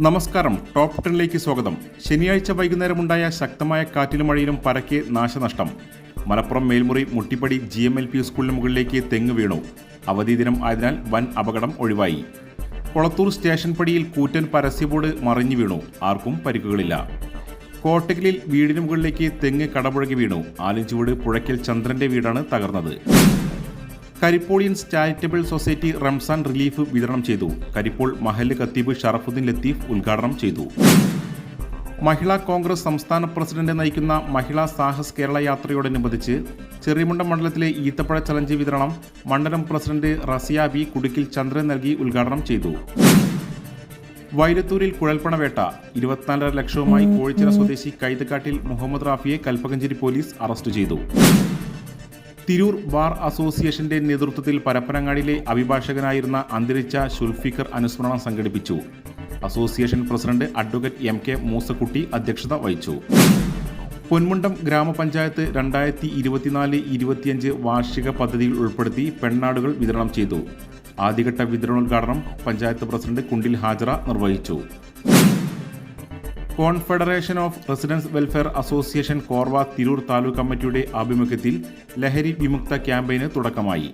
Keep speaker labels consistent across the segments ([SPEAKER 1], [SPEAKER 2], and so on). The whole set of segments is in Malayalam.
[SPEAKER 1] നമസ്കാരം. ടോപ്പ് 10ലേക്ക് സ്വാഗതം. ശനിയാഴ്ച വൈകുന്നേരമുണ്ടായ ശക്തമായ കാറ്റിലും മഴയിലും പരക്കെ നാശനഷ്ടം. മലപ്പുറം മേൽമുറി മുട്ടിപ്പടി GMLP സ്കൂളിന് മുകളിലേക്ക് തെങ്ങ് വീണു. അവധി ദിനം ആയതിനാൽ വൻ അപകടം ഒഴിവായി. കൊളത്തൂർ സ്റ്റേഷൻ പടിയിൽ കൂറ്റൻ പരസ്യബോർഡ് മറിഞ്ഞു വീണു. ആർക്കും പരിക്കുകളില്ല. കോട്ടക്കലിൽ വീടിന് മുകളിലേക്ക് തെങ്ങ് കടപുഴകി വീണു. ആലിഞ്ചുവട് പുഴയ്ക്കൽ ചന്ദ്രന്റെ വീടാണ് തകർന്നത്. കരിപ്പോളിയൻസ് ചാരിറ്റബിൾ സൊസൈറ്റി റംസാൻ റിലീഫ് വിതരണം ചെയ്തു. കരിപ്പോൾ മഹല്ല് ഖത്തീബ് ഷറഫുദ്ദീൻ ലത്തീഫ് ഉദ്ഘാടനം ചെയ്തു. മഹിളാ കോൺഗ്രസ് സംസ്ഥാന പ്രസിഡന്റ് നയിക്കുന്ന മഹിളാ സാഹസ് കേരള യാത്രയോടനുബന്ധിച്ച് ചെറിയമുണ്ടം മണ്ഡലത്തിലെ ഈത്തപ്പഴ ചലഞ്ച് വിതരണം മണ്ഡലം പ്രസിഡന്റ് റസിയ ബി കുടുക്കിൽ ചന്ദ്രൻ നൽകി ഉദ്ഘാടനം ചെയ്തു. വൈലത്തൂരിൽ കുഴൽപ്പണവേട്ട 24.5 ലക്ഷവുമായി കോഴിച്ചിറ സ്വദേശി കൈതക്കാട്ടിൽ മുഹമ്മദ് റാഫിയെ കൽപ്പകഞ്ചേരി പോലീസ് അറസ്റ്റ് ചെയ്തു. തിരൂർ ബാർ അസോസിയേഷന്റെ നേതൃത്വത്തിൽ പരപ്പനങ്ങാടിയിലെ അഭിഭാഷകനായിരുന്ന അന്തരിച്ച ശുൽഫിക്കർ അനുസ്മരണം സംഘടിപ്പിച്ചു. Association president advocate MK Moosakutty അധ്യക്ഷത വഹിച്ചു. പൊന്മുണ്ടം ഗ്രാമപഞ്ചായത്ത് 2024-25 വാർഷിക പദ്ധതിയിൽ ഉൾപ്പെടുത്തി പെണ്ണാടുകൾ വിതരണം ചെയ്തു. ആദ്യഘട്ട വിതരണോദ്ഘാടനം പഞ്ചായത്ത് പ്രസിഡന്റ് കുണ്ടിൽ ഹാജറ നിർവഹിച്ചു. Confederation of residence welfare association കോർവ തിരൂർ താലൂക്ക് കമ്മിറ്റിയുടെ ആഭിമുഖ്യത്തിൽ ലഹരി വിമുക്ത ക്യാമ്പയിന് തുടക്കമായി.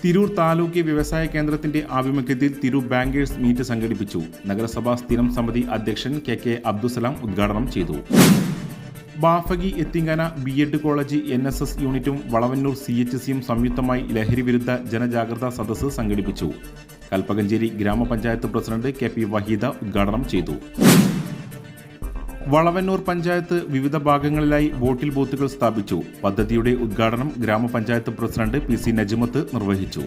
[SPEAKER 1] തിരൂർ താലൂക്ക് വ്യവസായ കേന്ദ്രത്തിന്റെ ആഭിമുഖ്യത്തിൽ തിരൂർ ബാങ്കേഴ്സ് മീറ്റ് സംഘടിപ്പിച്ചു. നഗരസഭാ സ്ഥിരം സമിതി അധ്യക്ഷൻ KK അബ്ദുസലാം ഉദ്ഘാടനം ചെയ്തു. ബാഫകി എത്തിങ്ങാന BEd കോളേജ് NSS യൂണിറ്റും വളവന്നൂർ CHCയും സംയുക്തമായി ലഹരി വിരുദ്ധ ജനജാഗ്രതാ സദസ്സ് സംഘടിപ്പിച്ചു. കൽപ്പകഞ്ചേരി ഗ്രാമപഞ്ചായത്ത് പ്രസിഡന്റ് KP വഹീദ ഉദ്ഘാടനം ചെയ്തു. വളവന്നൂർ പഞ്ചായത്ത് വിവിധ ഭാഗങ്ങളിലായി ബോട്ടിൽ ബൂത്തുകൾ സ്ഥാപിച്ചു. പദ്ധതിയുടെ ഉദ്ഘാടനം ഗ്രാമപഞ്ചായത്ത് പ്രസിഡന്റ് PC നജ്മത്ത് നിർവഹിച്ചു.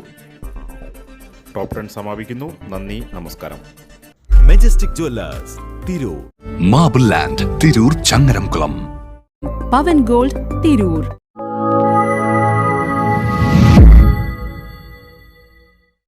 [SPEAKER 1] ടോപ്പ് 10 സമാപിക്കുന്നു. നന്ദി, നമസ്കാരം.
[SPEAKER 2] Majestic jewellers Tirur,
[SPEAKER 3] marble land Tirur Changaramkulam,
[SPEAKER 4] Pavan gold Tirur.